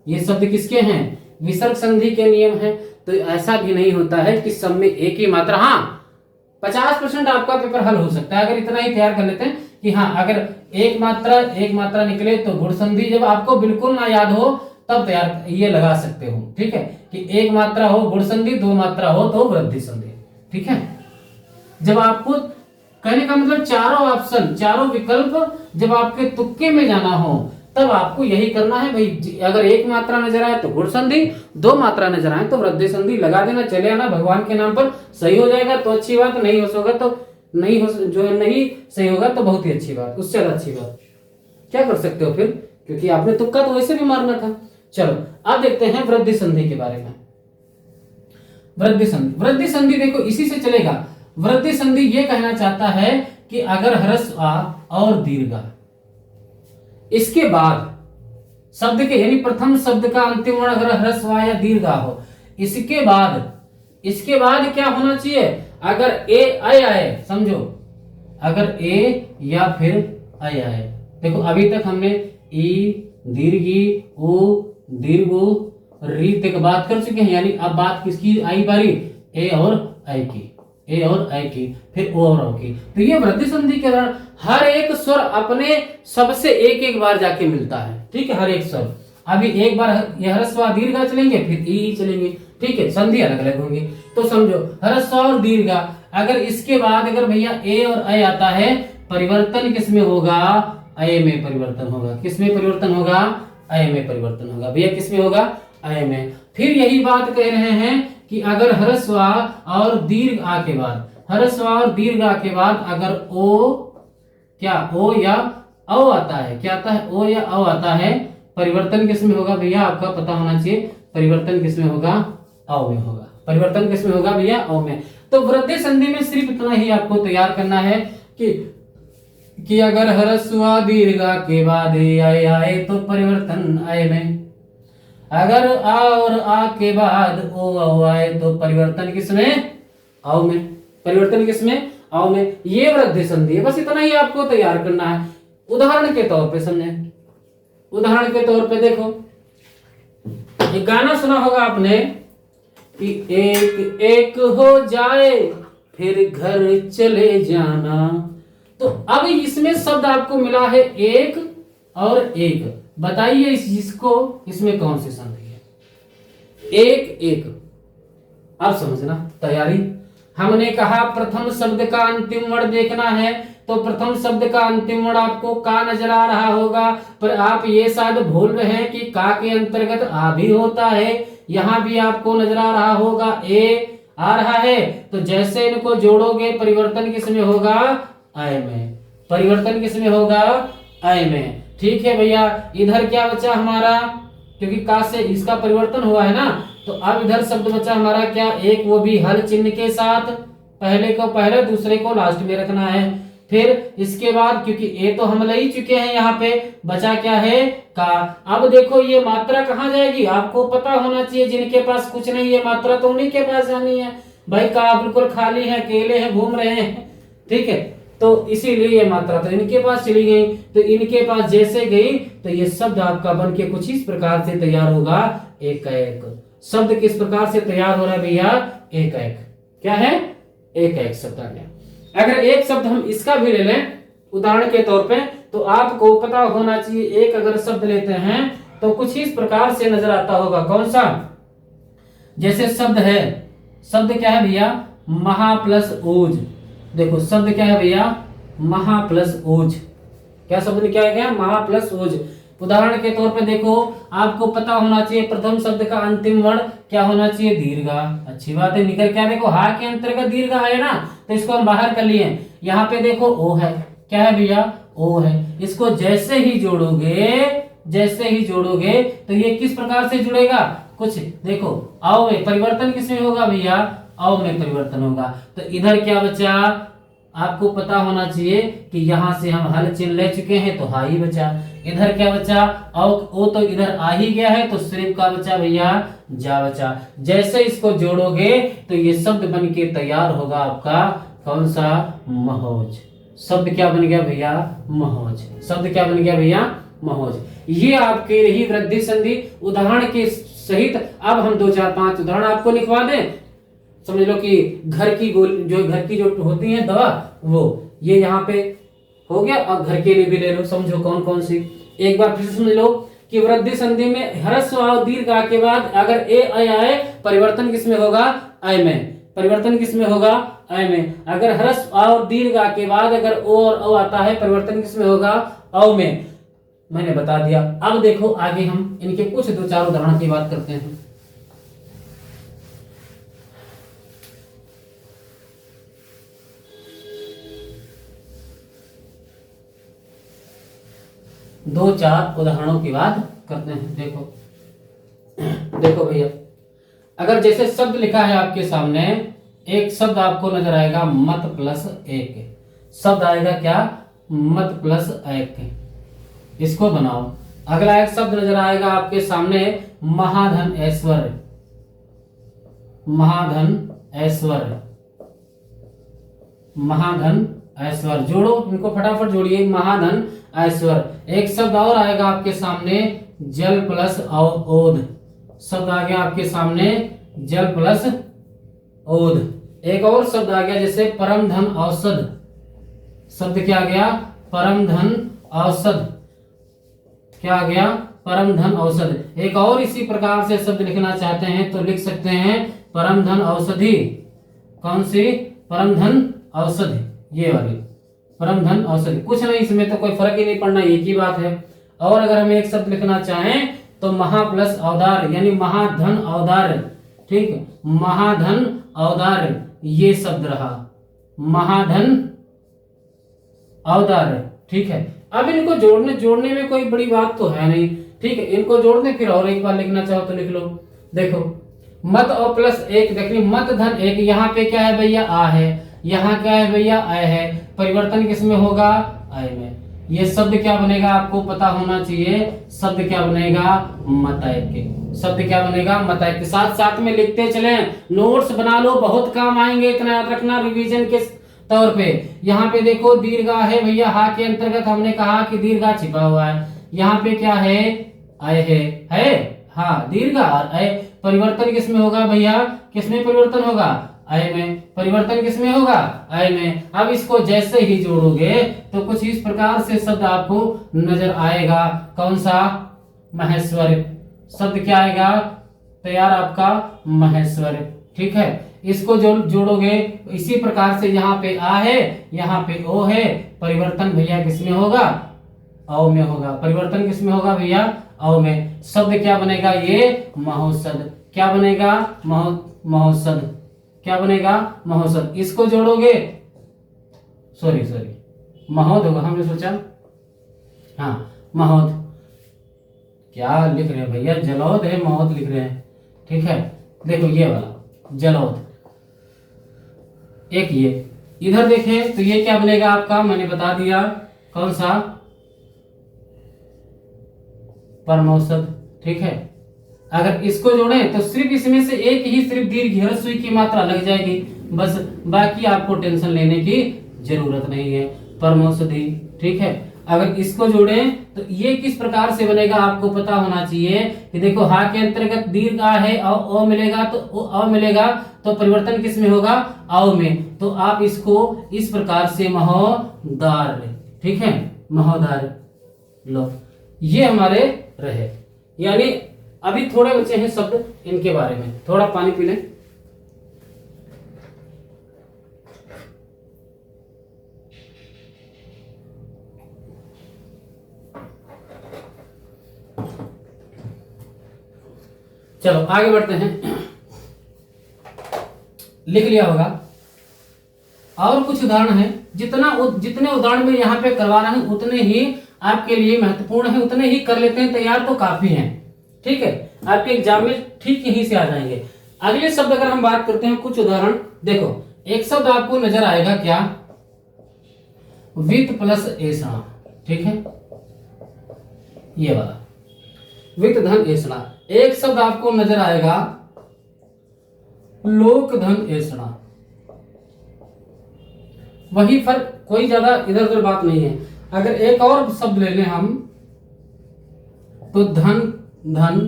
ये शब्द किसके हैं? विसर्ग संधि के नियम है। तो ऐसा भी नहीं होता है कि सब में एक ही मात्रा। हाँ 50% आपका पेपर हल हो सकता है अगर इतना ही तैयार कर लेते हैं कि हाँ अगर एक मात्रा निकले तो गुण संधि, जब आपको बिल्कुल ना याद हो तब तैयार ये लगा सकते हो, ठीक है, कि एक मात्रा हो गुण संधि, दो मात्रा हो तो वृद्धि संधि, ठीक है। जब आपको कहने का मतलब चारों ऑप्शन, चारों विकल्प जब आपके तुक्के में जाना हो तब आपको यही करना है भाई। अगर एक मात्रा नजर आए तो गुण संधि, दो मात्रा नजर आए तो वृद्धि संधि लगा देना, चले आना भगवान के नाम पर। सही हो जाएगा तो अच्छी बात, नहीं हो होगा तो नहीं हो, जो है नहीं सही होगा तो बहुत ही अच्छी बात, उससे ज्यादा अच्छी बात क्या कर सकते हो फिर, क्योंकि आपने तुक्का तो वैसे भी मारना था। चलो अब देखते हैं वृद्धि संधि के बारे में। वृद्धि संधि, वृद्धि संधि देखो इसी से चलेगा। वृद्धि संधि ये कहना चाहता है कि अगर ह्रस्व आ और दीर्घ आ, इसके बाद शब्द के, यानी प्रथम शब्द का अंतिम वर्ण अगर ह्रस्व आ या दीर्घ आ हो, इसके बाद क्या होना चाहिए? अगर ए आय आए, समझो अगर ए या फिर आय आए, देखो अभी तक हमने ई दीर्घी, ओ दीर्घो, री तक बात कर चुके हैं, यानी अब बात किसकी आई बारी? ए और आई की, ए और आई की, फिर ओ और औ की। तो ये वृद्धि संधि के दौरान हर एक स्वर अपने सबसे एक एक बार जाके मिलता है, ठीक है, हर एक स्वर। अभी एक बार यह ह्रस्व दीर्घ चलेंगे, फिर ई चलेंगे, ठीक है, संधि अलग अलग होंगी। तो समझो ह्रस्व और दीर्घ, अगर इसके बाद अगर भैया ए और अय आता है, परिवर्तन किसमें होगा? अय में परिवर्तन होगा। किसमें परिवर्तन होगा? अय में परिवर्तन होगा। भैया किसमें होगा? अय में। फिर यही बात कह रहे हैं कि अगर ह्रस्व और दीर्घ आ के बाद, ह्रस्व और दीर्घ आ के बाद अगर ओ, क्या ओ या औ आता है, क्या आता है? ओ या औ आता है, परिवर्तन किसमें होगा भैया? आपका पता होना चाहिए, परिवर्तन किसमें होगा? औ में होगा। परिवर्तन किसमें होगा भैया? औ में। तो वृद्धि संधि में सिर्फ इतना ही आपको तैयार करना है कि अगर ह्रस्व दीर्घ के बाद आए आए तो परिवर्तन आए में, अगर आ और आ के बाद ओ औ आए तो परिवर्तन किसमें? औ में। परिवर्तन किसमें? औ में। ये वृद्धि संधि है, बस इतना ही आपको तैयार करना है। उदाहरण के तौर पे समझें, उदाहरण के तौर पे देखो, एक गाना सुना होगा आपने कि एक एक हो जाए फिर घर चले जाना। तो अब इसमें शब्द आपको मिला है एक और एक, बताइए इसमें कौन सी संधि है? एक एक। अब समझना, तैयारी। हमने कहा प्रथम शब्द का अंतिम वर्ण देखना है, तो प्रथम शब्द का अंतिम वर्ण आपको का नजर आ रहा होगा, पर आप ये शायद भूल रहे हैं कि का के अंतर्गत आ भी होता है। यहां भी आपको नजर आ रहा होगा ए आ रहा है, तो जैसे इनको जोड़ोगे परिवर्तन किसमें होगा? आय में। परिवर्तन किसमें होगा, अय में। ठीक है भैया, इधर क्या बचा हमारा, क्योंकि का से इसका परिवर्तन हुआ है ना, तो अब इधर शब्द बचा हमारा क्या, एक, वो भी हल चिन्ह के साथ, पहले को पहले दूसरे को लास्ट में रखना है। फिर इसके बाद क्योंकि ए तो हम ले ही चुके हैं, यहाँ पे बचा क्या है, का। अब देखो ये मात्रा कहाँ जाएगी, आपको पता होना चाहिए, जिनके पास कुछ नहीं है मात्रा तो उन्हीं के पास जानी है। भाई का बिल्कुल खाली है, अकेले हैं, घूम रहे हैं, ठीक है, तो इसीलिए ये मात्रा तो इनके पास चली गई। तो इनके पास जैसे गई तो ये शब्द आपका बन के कुछ इस प्रकार से तैयार होगा, एक एक। शब्द किस प्रकार से तैयार हो रहा है भैया, एक एक। क्या है, एक एक शब्द आ गया। अगर एक शब्द हम इसका भी ले लें उदाहरण के तौर पे, तो आपको पता होना चाहिए, एक अगर शब्द लेते हैं तो कुछ इस प्रकार से नजर आता होगा। कौन सा, जैसे शब्द है, शब्द क्या है भैया, महा प्लस ऊज। देखो शब्द क्या है भैया, महा प्लस ऊज। क्या शब्द क्या है, महा प्लस ऊज। उदाहरण के तौर पे देखो, आपको पता होना चाहिए प्रथम शब्द का अंतिम वर्ण क्या होना चाहिए, दीर्घा। अच्छी बात है, निकल क्या, देखो हा के अंतर्गत दीर्घा है ना, तो इसको हम बाहर कर लिए। यहाँ पे देखो ओ है, क्या है भैया, ओ है। इसको जैसे ही जोड़ोगे तो ये किस प्रकार से जुड़ेगा, कुछ देखो, आओ में परिवर्तन किसमें होगा भैया, आओ में परिवर्तन होगा। तो इधर क्या बचा, आपको पता होना चाहिए कि यहां से हम हल चिन्ह ले चुके हैं तो हा ही बचा। इधर क्या बचा, ओ तो इधर आ ही गया है, तो सिर्फ का बचा भैया, जा बचा। जैसे इसको जोड़ोगे तो ये शब्द बन के तैयार होगा आपका कौन सा, महोज। शब्द क्या बन गया भैया, महोज। शब्द क्या बन गया भैया, महोज। ये आपके रही वृद्धि संधि उदाहरण के सहित। अब हम 2 4 5 उदाहरण आपको लिखवा दें। समझ लो कि घर की जो होती है दवा, वो ये यहाँ पे हो गया। अब घर के लिए भी ले लो, समझो कौन कौन सी। एक बार फिर समझ लो कि वृद्धि संधि में ह्रस्व और दीर्घ के बाद अगर ए अय आए, परिवर्तन किसमें होगा, अय में। परिवर्तन किसमें होगा, अय में। अगर ह्रस्व और दीर्घ के बाद अगर ओ और औ आता है, परिवर्तन किसमें होगा, औ में। मैंने बता दिया। अब देखो आगे हम इनके कुछ 2 4 उदाहरण की बात करते हैं। दो चार उदाहरणों की बात करते हैं। देखो भैया, अगर जैसे शब्द लिखा है आपके सामने, एक शब्द आपको नजर आएगा मत प्लस एक। शब्द आएगा क्या, मत प्लस एक। इसको बनाओ। अगला एक शब्द नजर आएगा आपके सामने, महाधन ऐश्वर्य। महाधन ऐश्वर्य, महाधन ऐश्वर्य। जोड़ो इनको, फटाफट जोड़िए, महाधन ऐश्वर्य। एक शब्द और आएगा आपके सामने, जल प्लस ओध। शब्द आ गया आपके सामने, जल प्लस ओध। एक और शब्द आ गया जैसे परम धन औषध। शब्द क्या आ गया, परम धन औषध। क्या आ गया, परम धन औषध। एक और इसी प्रकार से शब्द लिखना चाहते हैं तो लिख सकते हैं परम धन औषधि। कौन सी, परम धन औषधि, ये वाली परम धन औषधि। कुछ नहीं, इसमें तो कोई फर्क ही नहीं पड़ना, एक ही बात है। और अगर हम एक शब्द लिखना चाहें तो महा प्लस औदार्य, यानी महाधन औदार्य। ठीक, महाधन औदार्य, ये शब्द रहा, महाधन औदार्य। ठीक है, अब इनको जोड़ने में कोई बड़ी बात तो है नहीं। ठीक है, इनको जोड़ने फिर और एक बार लिखना चाहो तो लिख लो। देखो मत और प्लस एक, देखिए मत धन एक। यहाँ पे क्या है भैया, आ है। यहाँ क्या है भैया, अय है। परिवर्तन किसमें होगा, अय में। ये शब्द क्या बनेगा, आपको पता होना चाहिए। शब्द क्या बनेगा, मतैक के। शब्द क्या बनेगा, मतैक के। साथ साथ में लिखते चले, नोट्स बना लो, बहुत काम आएंगे, इतना याद रखना रिवीजन के तौर पे। यहाँ पे देखो दीर्घा है भैया, हा के अंतर्गत हमने कहा कि दीर्घा छिपा हुआ है। यहाँ पे क्या है, अय है हाँ, दीर्घा और अय। परिवर्तन किसमें होगा भैया, किसमें परिवर्तन होगा, अय में। परिवर्तन किसमें होगा, अय में। अब इसको जैसे ही जोड़ोगे तो कुछ इस प्रकार से शब्द आपको नजर आएगा। कौन सा, महेश्वर। शब्द क्या आएगा तैयार आपका, महेश्वर। ठीक है, इसको जोड़ोगे इसी प्रकार से। यहाँ पे आ है, यहाँ पे ओ है। परिवर्तन भैया किसमें होगा, औ में होगा। परिवर्तन किसमें होगा भैया, औ में। शब्द क्या बनेगा, ये महोषध। क्या बनेगा, महोषध। क्या बनेगा, महोषध। इसको जोड़ोगे, सॉरी महोद होगा, हमने सोचा। हाँ महोद, क्या लिख रहे हैं भैया, जलौद है महोद लिख रहे हैं, ठीक है। देखो ये वाला जलौद, एक ये इधर देखें तो ये क्या बनेगा आपका, मैंने बता दिया कौन सा, परमौषध, ठीक है। अगर इसको जोड़ें तो सिर्फ इसमें से एक ही सिर्फ दीर्घ ह्रस्व की मात्रा लग जाएगी, बस, बाकी आपको टेंशन लेने की जरूरत नहीं है, परमौषधि, ठीक है। अगर इसको जोड़ें तो ये किस प्रकार से बनेगा आपको पता होना चाहिए कि देखो हा के अंतर्गत दीर्घ आ है, औ मिलेगा तो अ मिलेगा, तो परिवर्तन किस में होगा, औ में, तो आप इसको इस प्रकार से महोदार, ठीक है, महोदार लो, ये हमारे रहे। यानी अभी थोड़े बचे हैं शब्द, इनके बारे में थोड़ा पानी पी लें। चलो आगे बढ़ते हैं, लिख लिया होगा। और कुछ उदाहरण है, जितने उदाहरण में यहाँ पे करवा रहे हैं उतने ही आपके लिए महत्वपूर्ण है, उतने ही कर लेते हैं तैयार तो काफी हैं, ठीक है। आपके एग्जाम में ठीक यहीं से आ जाएंगे। अगले शब्द अगर हम बात करते हैं, कुछ उदाहरण देखो, एक शब्द आपको नजर आएगा क्या, वित्त प्लस ऐसा, ठीक है, ये वाला वित्त धन ऐसा। एक शब्द आपको नजर आएगा लोक धन ऐसा, वही फर्क, कोई ज्यादा इधर उधर बात नहीं है। अगर एक और शब्द ले लें हम तो धन धन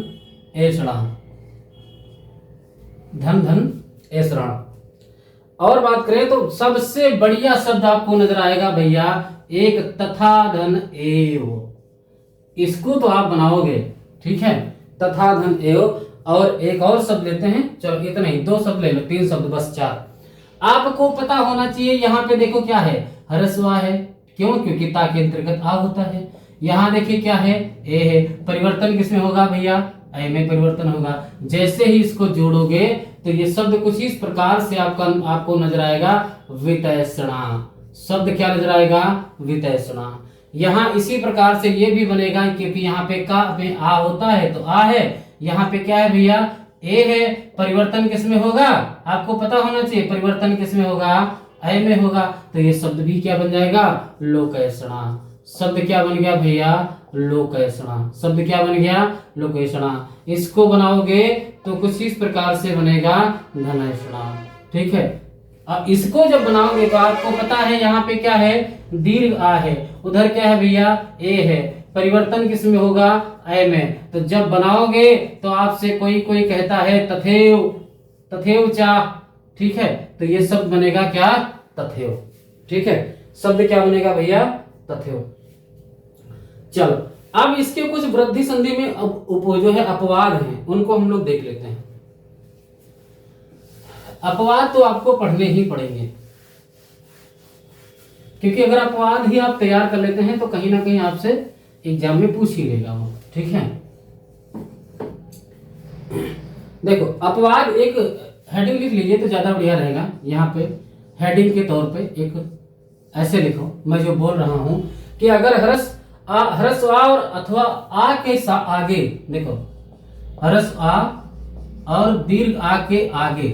ऐसा, धन धन ऐसा। और बात करें तो सबसे बढ़िया शब्द आपको नजर आएगा भैया एक तथा धन एव, इसको तो आप बनाओगे, ठीक है, तथा धन एव। और एक और शब्द लेते हैं, चलो इतना ही, दो शब्द ले लो, तीन शब्द बस, चार। आपको पता होना चाहिए यहाँ पे देखो क्या है, ह्रस्व है, क्यों, क्योंकि ता के अंतर्गत आ होता है। यहाँ देखिए क्या है, ए है, परिवर्तन किसमें होगा भैया, ए में परिवर्तन होगा। जैसे ही इसको जोड़ोगे तो ये शब्द कुछ इस प्रकार से आपको नजर आएगा वितैषणा, शब्द क्या नजर आएगा, वितैषणा। यहाँ इसी प्रकार से ये भी बनेगा, क्योंकि यहाँ पे का में आ होता है तो आ है, यहाँ पे क्या है भैया, ए है, परिवर्तन किसमें होगा, आपको पता होना चाहिए, परिवर्तन किसमें होगा, ए में होगा, तो ये शब्द भी क्या बन जाएगा, लोकैषणा। शब्द क्या बन गया भैया, लोकैषणा, शब्द क्या बन गया, लोकैषणा। इसको बनाओगे तो कुछ इस प्रकार से बनेगा धनैषणा, ठीक है। अब इसको जब बनाओगे तो आपको पता है यहाँ पे क्या है, दीर्घ आ है, उधर क्या है भैया, ए है, परिवर्तन किसमें होगा, ए में। तो जब बनाओगे तो आपसे कोई कहता है तथेव, तथेव चा, ठीक है, तो ये शब्द बनेगा क्या, तथेव, ठीक है, शब्द क्या बनेगा भैया, तथेव। चलो अब इसके कुछ वृद्धि संधि में जो है अपवाद हैं, उनको हम लोग देख लेते हैं। अपवाद तो आपको पढ़ने ही पड़ेंगे, क्योंकि अगर अपवाद ही आप तैयार कर लेते हैं तो कहीं ना कहीं आपसे एग्जाम में पूछ ही लेगा वो, ठीक है। देखो अपवाद, एक हेडिंग लिख लीजिए तो ज्यादा बढ़िया रहेगा। यहाँ पे हेडिंग के तौर पे एक ऐसे लिखो, मैं जो बोल रहा हूं कि अगर ह्रस्व आ और अथवा आ के आगे, देखो ह्रस्व आ और दीर्घ आ के आगे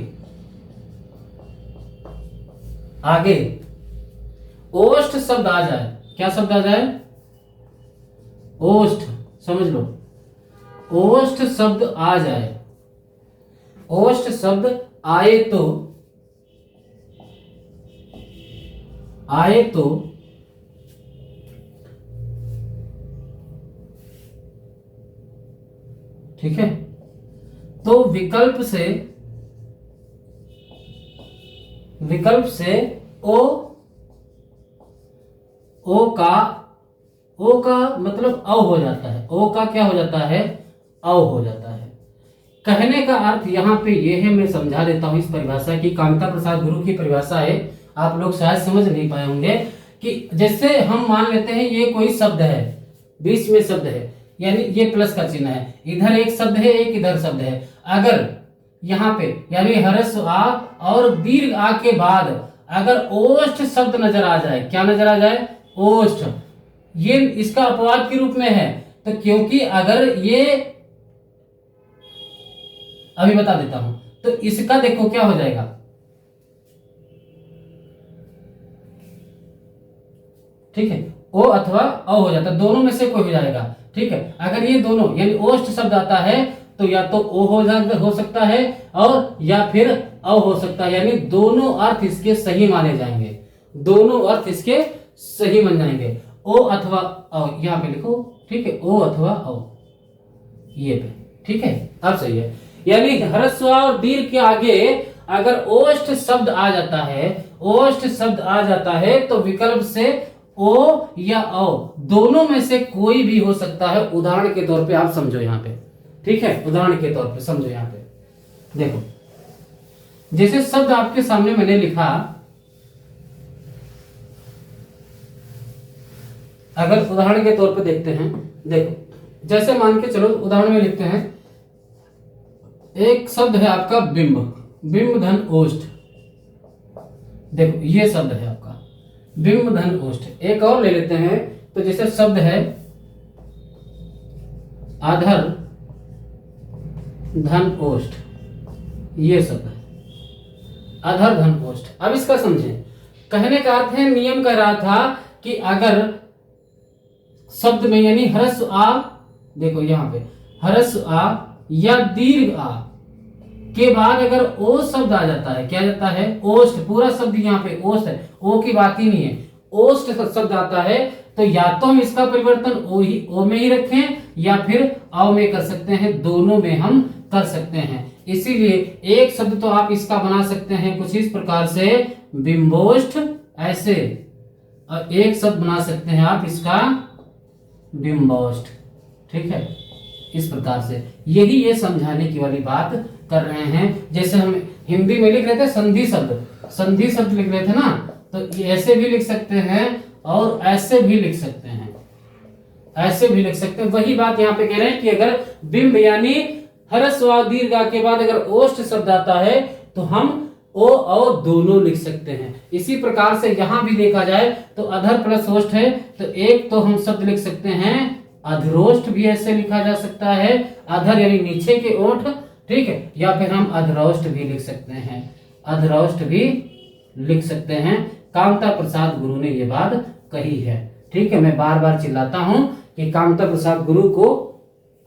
ओष्ठ शब्द आ जाए, क्या शब्द आ जाए, ओष्ठ, समझ लो, ओष्ठ शब्द आ जाए, ओष्ठ शब्द आए तो ठीक है, तो विकल्प से ओ का मतलब औ हो जाता है, ओ का क्या हो जाता है, औ हो जाता है। कहने का अर्थ यहाँ पे ये है, मैं समझा देता हूँ इस परिभाषा की, कांता प्रसाद गुरु की परिभाषा है, आप लोग शायद समझ नहीं पाए होंगे। कि जैसे हम मान लेते हैं ये कोई शब्द है, बीच में शब्द है, यानी ये प्लस का चिन्ह है, इधर एक शब्द है, एक इधर शब्द है। अगर यहाँ पे यानी ह्रस्व आ और दीर्घ आ के बाद अगर ओष्ठ शब्द नजर आ जाए, क्या नजर आ जाए, ओष्ठ, ये इसका अपवाद के रूप में है। तो क्योंकि अगर ये, अभी बता देता हूं, तो इसका देखो क्या हो जाएगा, ठीक है, ओ अथवा औ हो जाता है, दोनों में से कोई हो जाएगा। ठीक है, अगर ये दोनों यानी ओष्ठ शब्द आता है तो या तो ओ हो सकता है और या फिर औ हो सकता है, यानी दोनों अर्थ इसके सही माने जाएंगे, दोनों अर्थ इसके सही मान जाएंगे, ओ अथवा औ, यहां पे लिखो, ठीक है, ओ अथवा औ, ये पे, ठीक है, अब सही है। यानी ह्रस्व और दीर्घ के आगे अगर ओष्ठ शब्द आ जाता है, ओष्ठ शब्द आ जाता है तो विकल्प से ओ या औ दोनों में से कोई भी हो सकता है। उदाहरण के तौर पे आप समझो यहां पे, ठीक है, उदाहरण के तौर पे समझो यहां पे, देखो जैसे शब्द आपके सामने मैंने लिखा, अगर उदाहरण के तौर पे देखते हैं, देखो जैसे मान के चलो उदाहरण में लिखते हैं, एक शब्द है आपका बिंब, बिंब धन ओष्ठ, देखो ये शब्द है आपका बिंब धन ओष्ठ। एक और ले लेते हैं, तो जैसे शब्द है आधर धन ओष्ठ, ये शब्द है आधर धन ओष्ठ। अब इसका समझें, कहने का अर्थ है, नियम कह रहा था कि अगर शब्द में यानी ह्रस्व आ, देखो यहां पे ह्रस्व आ या दीर्घ आ के बाद अगर ओ शब्द आ जाता है, क्या जाता है, ओष्ठ, पूरा शब्द यहाँ पे ओष्ठ है, ओ की बात ही नहीं है, ओष्ठ शब्द आता है तो या तो हम इसका परिवर्तन ओ में ही रखें या फिर औ में कर सकते हैं, दोनों में हम कर सकते हैं। इसीलिए एक शब्द तो आप इसका बना सकते हैं कुछ इस प्रकार से, बिंबोष्ठ, ऐसे, और एक शब्द बना सकते हैं आप इसका बिंबोष्ठ, ठीक है, इस प्रकार से। यही ये समझाने की वाली बात कर रहे हैं। जैसे हम हिंदी में लिख रहे थे संधि शब्द, संधि शब्द लिख रहे थे ना, तो ये ऐसे भी लिख सकते हैं और ऐसे भी लिख सकते हैं, ऐसे भी लिख सकते हैं। वही बात यहाँ पे कह रहे हैं कि अगर बिंब यानी ह्रस्व दीर्घ के बाद अगर ओष्ठ शब्द आता है तो हम ओ और दोनों लिख सकते हैं। इसी प्रकार से यहां भी देखा जाए तो अधर प्लस ओष्ठ है, तो एक तो हम शब्द लिख सकते हैं अधरोष्ठ, भी ऐसे लिखा जा सकता है, अधर यानी नीचे के ओठ, ठीक है, या फिर हम अधरोष्ठ भी लिख सकते हैं, अधरोष्ठ भी लिख सकते हैं। कामता प्रसाद गुरु ने यह बात कही है, ठीक है। मैं बार बार चिल्लाता हूं कि कामता प्रसाद गुरु को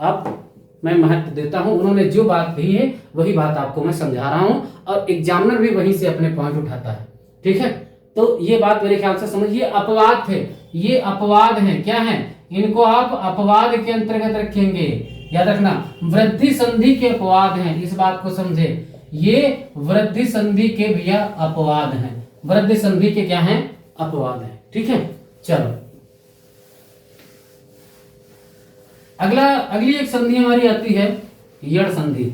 अब मैं महत्व देता हूं, उन्होंने जो बात कही है वही बात आपको मैं समझा रहा हूं और एग्जामिनर भी वहीं से अपने पॉइंट उठाता है, ठीक है। तो ये बात मेरे ख्याल से समझिए, अपवाद थे, ये अपवाद हैं, क्या हैं, इनको आप अपवाद के अंतर्गत रखेंगे, याद रखना, वृद्धि संधि के अपवाद हैं, इस बात को समझे, ये वृद्धि संधि के भैया अपवाद हैं, वृद्धि संधि के क्या हैं, अपवाद हैं, ठीक है। चलो अगली एक संधि हमारी आती है यड़ संधि।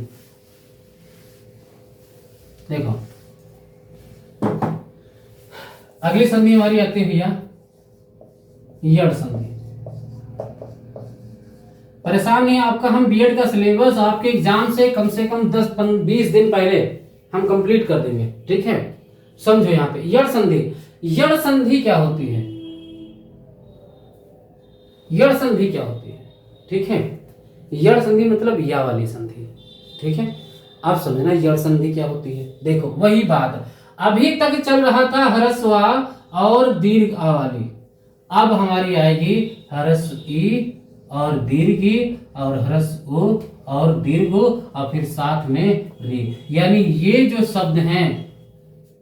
देखो अगली संधि हमारी आती है भैया यड़ संधि। परेशान नहीं आपका, हम बीएड का सिलेबस आपके एग्जाम से कम 10-20 दिन पहले हम कंप्लीट कर देंगे, ठीक है। समझो यहाँ पे यड़ संधि, यड़ संधि क्या होती है, यड़ संधि क्या होती है, ठीक है। यड़ संधि मतलब या वाली संधि, ठीक है। आप समझना यड़ संधि क्या होती है। देखो वही बात अभी तक चल रहा था ह्रस्व आ और दीर्घ आ वाली, अब हमारी आएगी ह्रस्व ई और दीर्घ ई और ह्रस्व उ और दीर्घ उ और फिर साथ में री। यानी ये जो शब्द हैं,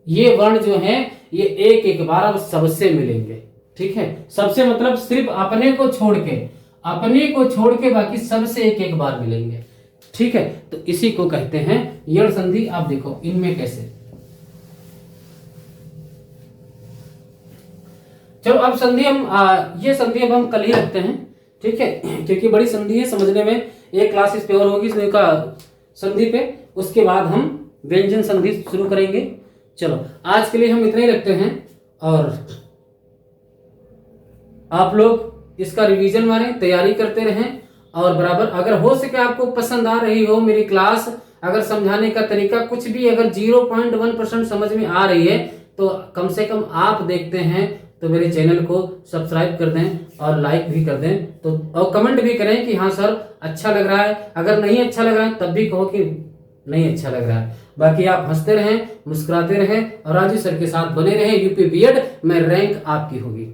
ये वर्ण जो हैं, ये एक एक बार अब सबसे मिलेंगे, ठीक है। सबसे मतलब सिर्फ अपने को छोड़ के, अपने को छोड़ के बाकी सबसे एक एक बार मिलेंगे, ठीक है। तो इसी को कहते हैं यड़ संधि। आप देखो इनमें कैसे, चलो अब संधि हम ये संधि अब हम कल ही रखते हैं, ठीक है, क्योंकि बड़ी संधि है, समझने में एक क्लास इस पे और होगी इसमें का संधि पे, उसके बाद हम व्यंजन संधि शुरू करेंगे। चलो आज के लिए हम इतना ही रखते हैं और आप लोग इसका रिवीजन मारें, तैयारी करते रहें और बराबर अगर हो सके आपको पसंद आ रही हो मेरी क्लास, अगर समझाने का तरीका कुछ भी अगर 0.1% समझ में आ रही है तो कम से कम आप देखते हैं तो मेरे चैनल को सब्सक्राइब कर दें और लाइक भी कर दें, तो और कमेंट भी करें कि हाँ सर अच्छा लग रहा है। अगर नहीं अच्छा लग रहा है तब भी कहो कि नहीं अच्छा लग रहा है। बाकी आप हंसते रहें, मुस्कुराते रहें और राजू सर के साथ बने रहें। यूपी बीएड में रैंक आपकी होगी।